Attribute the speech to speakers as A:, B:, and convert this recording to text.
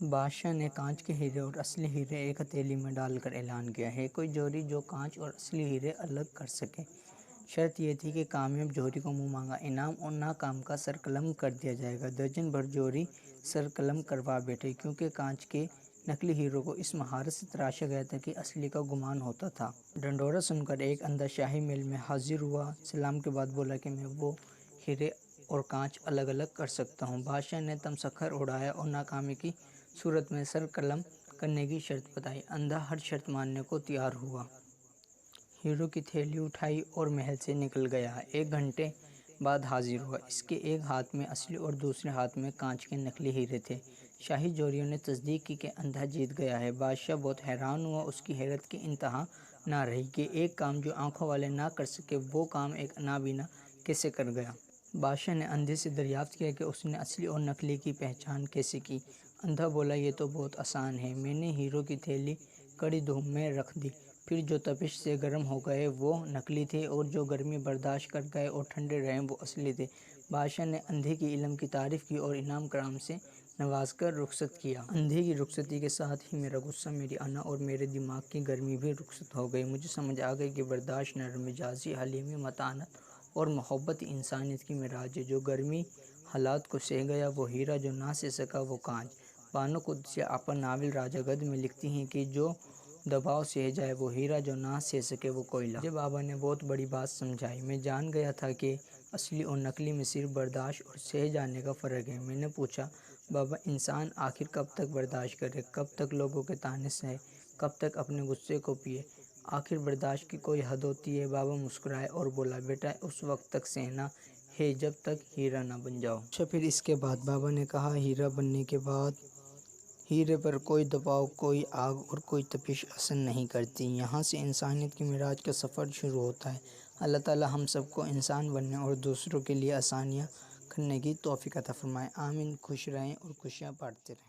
A: بادشاہ نے کانچ کے ہیرے اور اصلی ہیرے ایک ہتھیلی میں ڈال کر اعلان کیا ہے کوئی جوہری جو کانچ اور اصلی ہیرے الگ کر سکے۔ شرط یہ تھی کہ کامیاب جوہری کو منہ مانگا انعام اور ناکام کا سر قلم کر دیا جائے گا۔ درجن بھر جوہری سر قلم کروا بیٹھے کیونکہ کانچ کے نقلی ہیروں کو اس مہارت سے تراشا گیا تھا کہ اصلی کا گمان ہوتا تھا۔ ڈنڈورا سن کر ایک اندھا شاہی محل میں حاضر ہوا، سلام کے بعد بولا کہ میں وہ ہیرے اور کانچ الگ الگ کر سکتا ہوں۔ بادشاہ نے تمسخر اڑایا اور ناکامی کی صورت میں سر قلم کرنے کی شرط بتائی۔ اندھا ہر شرط ماننے کو تیار ہوا۔ ہیروں کی تھیلی اٹھائی اور محل سے نکل گیا۔ ایک گھنٹے بعد حاضر ہوا۔ اس کے ایک ہاتھ میں اصلی اور دوسرے ہاتھ میں کانچ کے نقلی ہیرے تھے۔ شاہی جوہریوں نے تصدیق کی کہ اندھا جیت گیا ہے۔ بادشاہ بہت حیران ہوا۔ اس کی حیرت کی انتہا نہ رہی کہ ایک کام جو آنکھوں والے نہ کر سکے وہ کام ایک نابینا کیسے کر گیا۔ بادشاہ نے اندھے سے دریافت کیا کہ اس نے اصلی اور نقلی کی پہچان کیسے کی۔ اندھا بولا یہ تو بہت آسان ہے، میں نے ہیروں کی تھیلی کڑی دھوپ میں رکھ دی، پھر جو تپش سے گرم ہو گئے وہ نقلی تھے اور جو گرمی برداشت کر گئے اور ٹھنڈے رہے وہ اصلی تھے۔ بادشاہ نے اندھے کے علم کی تعریف کی اور انعام کرام سے نواز کر رخصت کیا۔ اندھے کی رخصتی کے ساتھ ہی میرا غصہ، میری انا اور میرے دماغ کی گرمی بھی رخصت ہو گئی۔ مجھے سمجھ آ گئی کہ برداشت، نرم مزاجی، حلیمی، متانت اور محبت انسانیت کی معراج ہے۔ جو گرمی حالات کو سہ گیا وہ ہیرا، جو نہ سہ سکا وہ کانچ۔ بانو قدسیہ اپنا ناول راجا گدھ میں لکھتی ہیں کہ جو دباؤ سہ جائے وہ ہیرا، جو نہ سہ سکے وہ کوئلہ۔ مجھے بابا نے بہت بڑی بات سمجھائی۔ میں جان گیا تھا کہ اصلی اور نقلی میں صرف برداشت اور سہ جانے کا فرق ہے۔ میں نے پوچھا بابا انسان آخر کب تک برداشت کرے، کب تک لوگوں کے طعنے سہے، کب تک اپنے غصے کو پیے، آخر برداشت کی کوئی حد ہوتی ہے؟ بابا مسکرائے اور بولا بیٹا اس وقت تک سہنا ہے جب تک ہیرا نہ بن جاؤ۔ اچھا پھر اس کے بعد؟ بابا نے کہا ہیرا بننے کے بعد ہیرے پر کوئی دباؤ، کوئی آگ اور کوئی تپش اثر نہیں کرتی۔ یہاں سے انسانیت کے معراج کا سفر شروع ہوتا ہے۔ اللہ تعالیٰ ہم سب کو انسان بننے اور دوسروں کے لیے آسانیاں کرنے کی توفیق عطا فرمائے۔ آمین۔ خوش رہیں اور خوشیاں بانٹتے رہیں۔